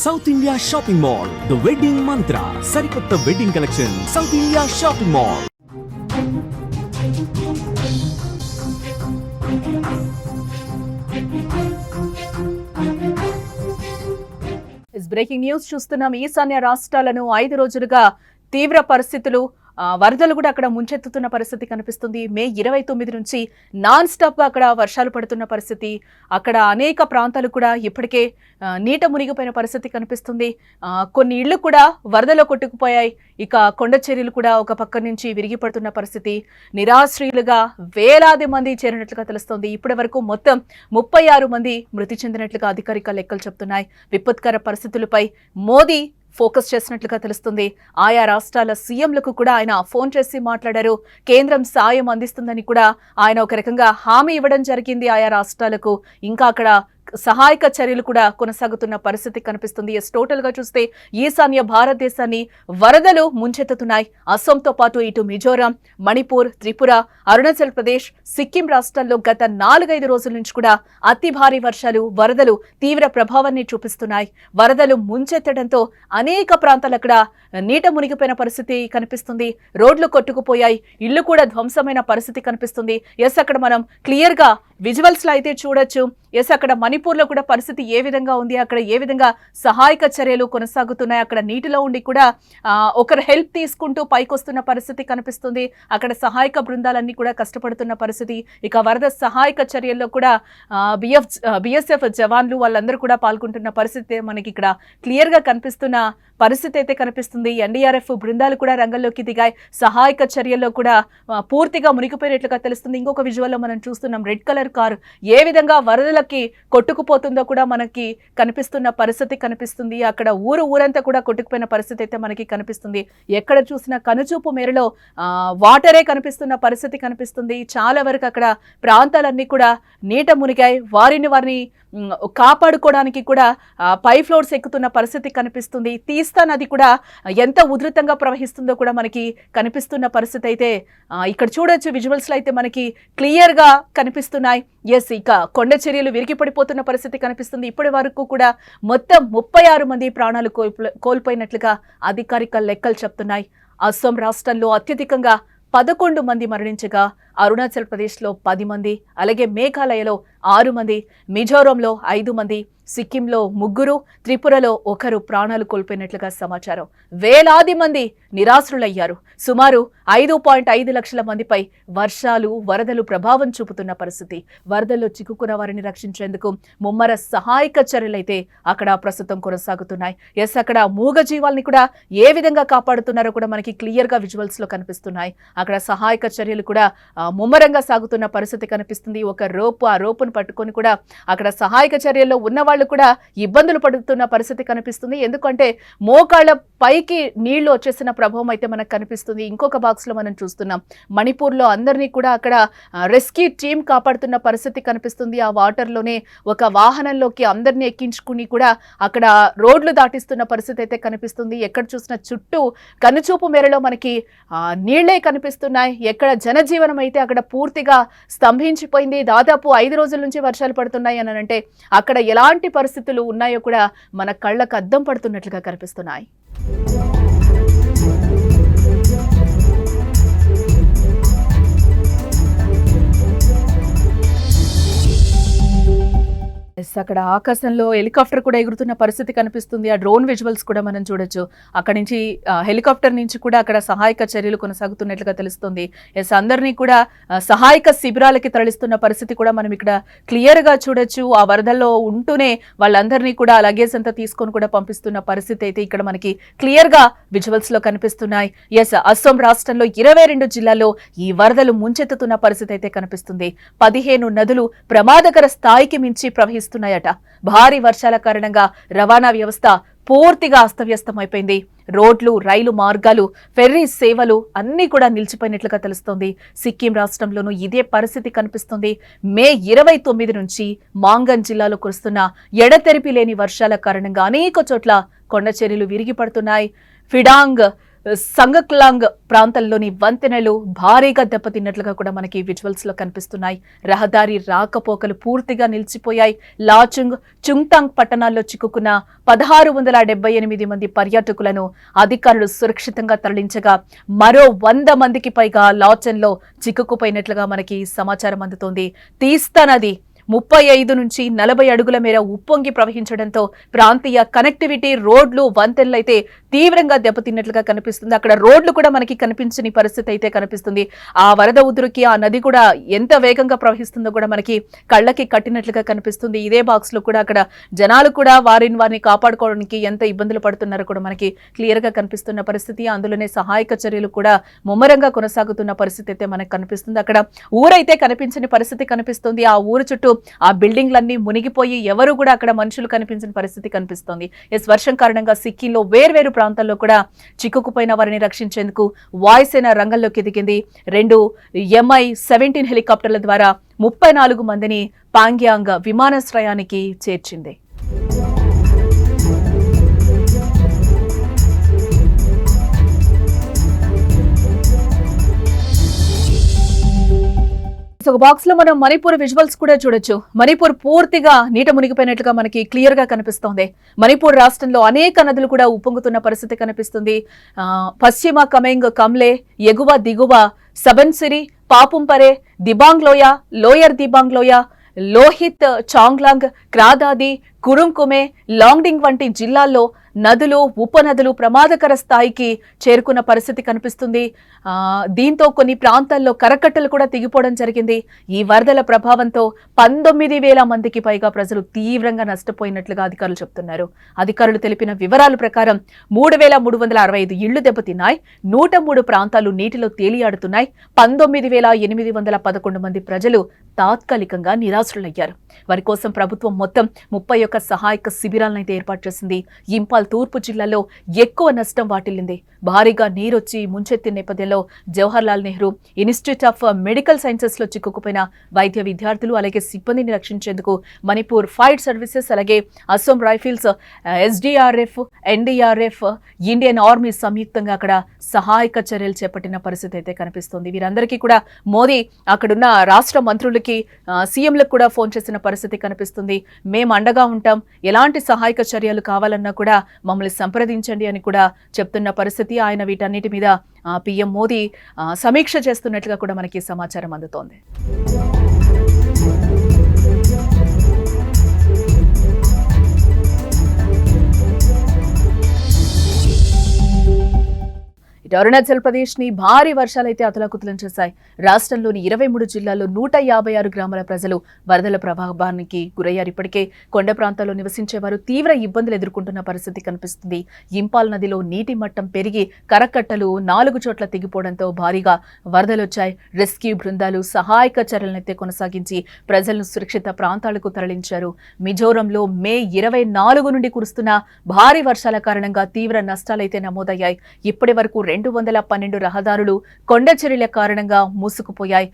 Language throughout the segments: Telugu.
South India shopping mall, the wedding మంత్ర, సరికొత్త wedding collection, south India shopping mall. Breaking news చూస్తున్నాం. ఈశాన్య రాష్ట్రాలను 5 రోజులుగా తీవ్ర పరిస్థితులు, వరదలు కూడా అక్కడ ముంచెత్తుతున్న పరిస్థితి కనిపిస్తుంది. మే 29 నుంచి నాన్ స్టాప్ గా అక్కడ వర్షాలు పడుతున్న పరిస్థితి. అక్కడ అనేక ప్రాంతాలు కూడా ఇప్పటికే నీట మునిగిపోయిన పరిస్థితి కనిపిస్తుంది. కొన్ని ఇళ్లు కూడా వరదలో కొట్టుకుపోయాయి. ఇక కొండ చర్యలు కూడా ఒక పక్క నుంచి విరిగి పడుతున్న పరిస్థితి. నిరాశ్రయులుగా వేలాది మంది చేరినట్లుగా తెలుస్తోంది. ఇప్పటి వరకు మొత్తం 36 మంది మృతి చెందినట్లుగా అధికారిక లెక్కలు చెబుతున్నాయి. విపత్కర పరిస్థితులపై మోదీ ఫోకస్ చేసినట్లుగా తెలుస్తుంది. ఆయా రాష్ట్రాల సీఎంలకు కూడా ఆయన ఫోన్ చేసి మాట్లాడారు. కేంద్రం సాయం అందిస్తుందని కూడా ఆయన ఒక రకంగా హామీ ఇవ్వడం జరిగింది ఆయా రాష్ట్రాలకు. ఇంకా అక్కడ సహాయక చర్యలు కూడా కొనసాగుతున్న పరిస్థితి కనిపిస్తుంది. టోటల్ గా చూస్తే ఈశాన్య భారతదేశాన్ని వరదలు ముంచెత్తుతున్నాయి. అస్సాంతో పాటు ఇటు మిజోరాం, మణిపూర్, త్రిపుర, అరుణాచల్ ప్రదేశ్, సిక్కిం రాష్ట్రాల్లో గత 4-5 రోజుల నుంచి కూడా అతి భారీ వర్షాలు, వరదలు తీవ్ర ప్రభావాన్ని చూపిస్తున్నాయి. వరదలు ముంచెత్తడంతో అనేక ప్రాంతాలు అక్కడ నీట మునిగిపోయిన పరిస్థితి కనిపిస్తుంది. రోడ్లు కొట్టుకుపోయాయి, ఇళ్లు కూడా ధ్వంసమైన పరిస్థితి కనిపిస్తుంది. అక్కడ మనం క్లియర్ గా విజువల్స్ లో అయితే చూడొచ్చు. అక్కడ మణిపూర్ లో కూడా పరిస్థితి ఏ విధంగా ఉంది, అక్కడ ఏ విధంగా సహాయక చర్యలు కొనసాగుతున్నాయి. అక్కడ నీటిలో ఉండి కూడా ఒకరు హెల్ప్ తీసుకుంటూ పైకొస్తున్న పరిస్థితి కనిపిస్తుంది. అక్కడ సహాయక బృందాలన్నీ కూడా కష్టపడుతున్న పరిస్థితి. ఇక వరద సహాయక చర్యల్లో కూడా బిఎస్ఎఫ్ జవాన్లు వాళ్ళందరూ కూడా పాల్గొంటున్న పరిస్థితి మనకి ఇక్కడ క్లియర్ గా కనిపిస్తున్న పరిస్థితి అయితే కనిపిస్తుంది. ఎన్డీఆర్ఎఫ్ బృందాలు కూడా రంగంలోకి దిగాయి. సహాయక చర్యల్లో కూడా పూర్తిగా మునిగిపోయినట్లుగా తెలుస్తుంది. ఇంకొక విజువల్లో మనం చూస్తున్నాం. రెడ్ కలర్ కారు ఏ విధంగా వరదలకి కొట్టుకుపోతుందో కూడా మనకి కనిపిస్తున్న పరిస్థితి కనిపిస్తుంది. అక్కడ ఊరంతా కూడా కొట్టుకుపోయిన పరిస్థితి అయితే మనకి కనిపిస్తుంది. ఎక్కడ చూసినా కనుచూపు మేరలో వాటరే కనిపిస్తున్న పరిస్థితి కనిపిస్తుంది. చాలా వరకు అక్కడ ప్రాంతాలన్నీ కూడా నీట మునిగాయి. వారిని కాపాడుకోవడానికి కూడా పై ఫ్లోర్స్ ఎక్కుతున్న పరిస్థితి కనిపిస్తుంది. తీస్తా నది కూడా ఎంత ఉధృతంగా ప్రవహిస్తుందో కూడా మనకి కనిపిస్తున్న పరిస్థితి అయితే ఇక్కడ చూడొచ్చు. విజువల్స్ లో అయితే మనకి క్లియర్ గా కనిపిస్తున్నాయి. ఇక కొండ చర్యలు విరిగి పడిపోతున్న పరిస్థితి కనిపిస్తుంది. ఇప్పటి వరకు కూడా మొత్తం 36 మంది ప్రాణాలు కోల్పోయినట్లుగా అధికారిక లెక్కలు చెప్తున్నాయి. అస్సాం రాష్ట్రంలో అత్యధికంగా 11 మంది మరణించగా అరుణాచల్ ప్రదేశ్లో 10 మంది, అలాగే మేఘాలయలో 6 మంది, మిజోరంలో 5 మంది, సిక్కింలో 3, త్రిపురలో 1 ప్రాణాలు కోల్పోయినట్లుగా సమాచారం. వేలాది మంది నిరాశ్రులయ్యారు. సుమారు 5.5 లక్షల మందిపై వర్షాలు, వరదలు ప్రభావం చూపుతున్న పరిస్థితి. వరదల్లో చిక్కుకున్న వారిని రక్షించేందుకు ముమ్మర సహాయక చర్యలైతే అక్కడ ప్రస్తుతం కొనసాగుతున్నాయి. అక్కడ మూగ జీవాల్ని కూడా ఏ విధంగా కాపాడుతున్నారో కూడా మనకి క్లియర్ గా విజువల్స్ లో కనిపిస్తున్నాయి. అక్కడ సహాయక చర్యలు కూడా ముమ్మరంగా సాగుతున్న పరిస్థితి కనిపిస్తుంది. ఒక ఆ రోపును పట్టుకొని కూడా అక్కడ సహాయక చర్యల్లో ఉన్న వాళ్ళు కూడా ఇబ్బందులు పడుతున్న పరిస్థితి కనిపిస్తుంది. ఎందుకంటే మోకాళ్ల పైకి నీళ్లు వచ్చేసిన ప్రభావం అయితే మనకు కనిపిస్తుంది. ఇంకొక బాక్స్ లో మనం చూస్తున్నాం. మణిపూర్ లో అందరినీ కూడా అక్కడ రెస్క్యూ టీం కాపాడుతున్న పరిస్థితి కనిపిస్తుంది. ఆ వాటర్ లోనే ఒక వాహనంలోకి అందరినీ ఎక్కించుకుని కూడా అక్కడ రోడ్లు దాటిస్తున్న పరిస్థితి అయితే కనిపిస్తుంది. ఎక్కడ చూసినా చుట్టూ కనుచూపు మేరలో మనకి నీళ్లే కనిపిస్తున్నాయి. ఎక్కడ జనజీవనం అయితే అక్కడ పూర్తిగా స్తంభించిపోయింది. దాదాపు 5 రోజుల నుంచి వర్షాలు పడుతున్నాయి అని అంటే అక్కడ ఎలాంటి పరిస్థితులు ఉన్నాయో కూడా మన కళ్ళకు అద్దం పడుతున్నట్లుగా కనిపిస్తున్నాయి. అక్కడ ఆకాశంలో హెలికాప్టర్ కూడా ఎగురుతున్న పరిస్థితి కనిపిస్తుంది. ఆ డ్రోన్ విజువల్స్ కూడా మనం చూడొచ్చు. అక్కడి నుంచి హెలికాప్టర్ నుంచి కూడా అక్కడ సహాయక చర్యలు కొనసాగుతున్నట్లుగా తెలుస్తుంది. అందరినీ కూడా సహాయక శిబిరాలకి తరలిస్తున్న పరిస్థితి కూడా మనం ఇక్కడ క్లియర్ గా చూడొచ్చు. ఆ వరదల్లో ఉంటూనే వాళ్ళందరినీ కూడా లగేజ్ అంతా తీసుకొని కూడా పంపిస్తున్న పరిస్థితి అయితే ఇక్కడ మనకి క్లియర్ గా విజువల్స్ లో కనిపిస్తున్నాయి. అస్సాం రాష్ట్రంలో 22 జిల్లాల్లో ఈ వరదలు ముంచెత్తుతున్న పరిస్థితి అయితే కనిపిస్తుంది. 15 నదులు ప్రమాదకర స్థాయికి మించి ప్రవహిస్తున్నాయట. భారీ వర్షాల కారణంగా రవాణా వ్యవస్థ పూర్తిగా అస్తవ్యస్తమైపోయింది. రోడ్లు, రైలు మార్గాలు, ఫెర్రీ సేవలు అన్నీ కూడా నిలిచిపోయినట్లుగా తెలుస్తోంది. సిక్కిం రాష్ట్రంలోనూ ఇదే పరిస్థితి కనిపిస్తుంది. మే 29 నుంచి మాంగన్ జిల్లాలో కురుస్తున్న ఎడతెరిపి లేని వర్షాల కారణంగా అనేక చోట్ల కొండ చర్యలు విరిగి పడుతున్నాయి. ఫిడాంగ్ సంగక్లాంగ్ ప్రాంతంలోని వంతెనలు భారీగా దెబ్బతిన్నట్లుగా కూడా మనకి విజువల్స్ లో కనిపిస్తున్నాయి. రహదారి రాకపోకలు పూర్తిగా నిలిచిపోయాయి. లాచుంగ్, చుంగ్తాంగ్ పట్టణాల్లో చిక్కుకున్న 1678 మంది పర్యాటకులను అధికారులు సురక్షితంగా తరలించగా మరో 100 మందికి పైగా లాచెన్లో చిక్కుకుపోయినట్లుగా మనకి సమాచారం అందుతోంది. తీస్తా నది 35 నుంచి 40 అడుగుల మేర ఉప్పొంగి ప్రవహించడంతో ప్రాంతీయ కనెక్టివిటీ, రోడ్లు, వంతెనలు అయితే తీవ్రంగా దెబ్బతిన్నట్లుగా కనిపిస్తుంది. అక్కడ రోడ్లు కూడా మనకి కనిపించని పరిస్థితి అయితే కనిపిస్తుంది. ఆ వరద ఉధృతికి ఆ నది కూడా ఎంత వేగంగా ప్రవహిస్తుందో కూడా మనకి కళ్ళకి కట్టినట్లుగా కనిపిస్తుంది. ఇదే బాక్స్ లో కూడా అక్కడ జనాలు కూడా వారిని కాపాడుకోవడానికి ఎంత ఇబ్బందులు పడుతున్నారో కూడా మనకి క్లియర్ గా కనిపిస్తున్న పరిస్థితి. అందులోనే సహాయక చర్యలు కూడా ముమ్మరంగా కొనసాగుతున్న పరిస్థితి అయితే మనకు కనిపిస్తుంది. అక్కడ ఊరైతే కనిపించని పరిస్థితి కనిపిస్తుంది. ఆ ఊరు చుట్టూ ఆ బిల్డింగ్లన్నీ మునిగిపోయి ఎవరు కూడా అక్కడ మనుషులు కనిపించిన పరిస్థితి కనిపిస్తోంది. వర్షం కారణంగా సిక్కింలో వేర్వేరు ప్రాంతాల్లో కూడా చిక్కుకుపోయిన వారిని రక్షించేందుకు వాయుసేన రంగంలోకి దిగింది. 2 MI-17 హెలికాప్టర్ల ద్వారా 34 మందిని పాంగ్యాంగ్ విమానాశ్రయానికి చేర్చింది. ఒక బాక్స్ లో మనం మణిపూర్ విజువల్స్ కూడా చూడొచ్చు. మణిపూర్ పూర్తిగా నీట మునిగిపోయినట్లుగా మనకి క్లియర్ గా కనిపిస్తోంది. మణిపూర్ రాష్ట్రంలో అనేక నదులు కూడా ఉప్పొంగుతున్న పరిస్థితి కనిపిస్తుంది. పశ్చిమ కమెంగ్, కమ్లే, ఎగువ దిగువ సబన్సిరి, పాపుంపరే, దిబాంగ్ లోయ, లోయర్ దిబాంగ్ లోయ, లోహిత్, చాంగ్లాంగ్, క్రాదాది, కురుంకుమే, లాంగ్డింగ్ వంటి జిల్లాల్లో నదులు, ఉపనదులు ప్రమాదకర స్థాయికి చేరుకున్న పరిస్థితి కనిపిస్తుంది. దీంతో కొన్ని ప్రాంతాల్లో కరకట్టలు కూడా తెగిపోవడం జరిగింది. ఈ వరదల ప్రభావంతో 19,000 మందికి పైగా ప్రజలు తీవ్రంగా నష్టపోయినట్లుగా అధికారులు చెబుతున్నారు. అధికారులు తెలిపిన వివరాల ప్రకారం 3,365 ఇళ్లు దెబ్బతిన్నాయి. 103 ప్రాంతాలు నీటిలో తేలియాడుతున్నాయి. 19,811 మంది ప్రజలు తాత్కాలికంగా నిరాశ్రులయ్యారు. వారి కోసం ప్రభుత్వం మొత్తం 31 సహాయక శిబిరాలను అయితే ఏర్పాటు చేసింది. ఇంపాల్ తూర్పు జిల్లాలో ఎక్కువ నష్టం వాటిల్లింది. భారీగా నీరొచ్చి ముంచెత్తిన నేపథ్యంలో Jawaharlal Nehru institute of medical sciences లో చిక్కుకుపోయిన వైద్య విద్యార్థులు అలాగే సిబ్బందిని రక్షించేందుకు మణిపూర్ ఫైర్ సర్వీసెస్ అలాగే Assam rifles, SDRF, NDRF, Indian army సంయుక్తంగా అక్కడ సహాయక చర్యలు చేపట్టిన పరిస్థితి అయితే కనిపిస్తుంది. వీరందరికీ కూడా మోదీ అక్కడున్న రాష్ట్ర మంత్రులకి, సీఎంలకు కూడా ఫోన్ చేసిన పరిస్థితి కనిపిస్తుంది. మేము అండగా ఉంటాం, ఎలాంటి సహాయక చర్యలు కావాలన్నా కూడా మమ్మల్ని సంప్రదించండి అని కూడా చెప్తున్న పరిస్థితి. ఆయన వీటన్నిటి మీద PM మోదీ సమీక్ష చేస్తున్నట్లుగా కూడా మనకి సమాచారం అందుతోంది. అరుణాచల్ ప్రదేశ్ ని భారీ వర్షాలైతే అతలాకుతలం చేశాయి. రాష్ట్రంలోని 23 జిల్లాల్లో 156 గ్రామాల ప్రజలు వరదల ప్రభావానికి గురయ్యారు. ఇప్పటికే కొండ ప్రాంతాల్లో నివసించేవారు తీవ్ర ఇబ్బందులు ఎదుర్కొంటున్న పరిస్థితి కనిపిస్తుంది. ఇంపాల్ నదిలో నీటి మట్టం పెరిగి కరకట్టలు 4 చోట్ల తెగిపోవడంతో భారీగా వరదలొచ్చాయి. రెస్క్యూ బృందాలు సహాయక చర్యలనైతే కొనసాగించి ప్రజలను సురక్షిత ప్రాంతాలకు తరలించారు. మిజోరంలో మే 24 నుండి కురుస్తున్న భారీ వర్షాల కారణంగా తీవ్ర నష్టాలైతే నమోదయ్యాయి. ఇప్పటి వరకు 212 రహదారులు కొండ చర్యల కారణంగా మూసుకుపోయాయి.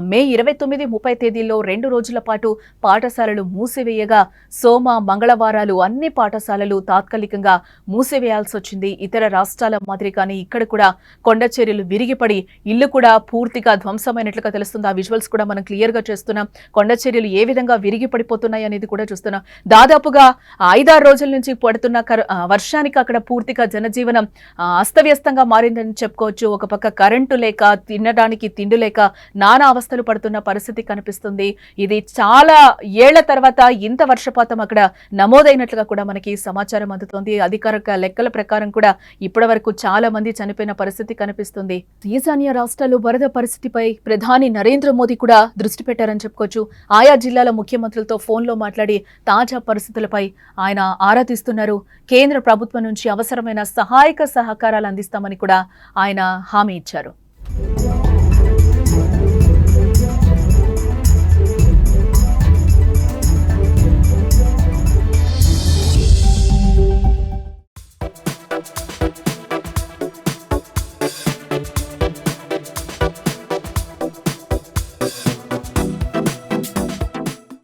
మే 29, 30 తేదీల్లో 2 రోజుల పాటు పాఠశాలలు మూసివేయగా సోమ, మంగళవారాలు అన్ని పాఠశాలలు తాత్కాలికంగా మూసివేయాల్సి వచ్చింది. ఇతర రాష్ట్రాల మాదిరిగానే ఇక్కడ కూడా కొండ చర్యలు విరిగిపడి ఇల్లు కూడా పూర్తిగా ధ్వంసమైనట్లుగా తెలుస్తుంది. ఆ విజువల్స్ కూడా మనం క్లియర్ గా చేస్తున్నాం. కొండ చర్యలు ఏ విధంగా విరిగి పడిపోతున్నాయి అనేది కూడా చూస్తున్నాం. దాదాపుగా 5-6 రోజుల నుంచి పడుతున్న వర్షానికి అక్కడ పూర్తిగా జనజీవనం అస్తవ్యస్తంగా మారిందని చెప్పుకోవచ్చు. ఒక పక్క కరెంటు లేక, తినడానికి తిండి లేక నానా అవస్థలు పడుతున్న పరిస్థితి కనిపిస్తుంది. ఇది చాలా ఏళ్ల తర్వాత ఇంత వర్షపాతం అక్కడ నమోదైనట్లుగా కూడా మనకి సమాచారం అందుతోంది. అధికారిక లెక్కల ప్రకారం కూడా ఇప్పటి వరకు చాలా మంది చనిపోయిన పరిస్థితి కనిపిస్తుంది. ఈశాన్య రాష్ట్రాల్లో వరద పరిస్థితిపై ప్రధాని నరేంద్ర మోదీ కూడా దృష్టి పెట్టారని చెప్పుకోవచ్చు. ఆయా జిల్లాల ముఖ్యమంత్రులతో ఫోన్లో మాట్లాడి తాజా పరిస్థితులపై ఆయన ఆరా తీస్తున్నారు. కేంద్ర ప్రభుత్వం నుంచి అవసరమైన సహాయక సహకారాలు అందిస్తామని కూడా ఆయన హామీ ఇచ్చారు.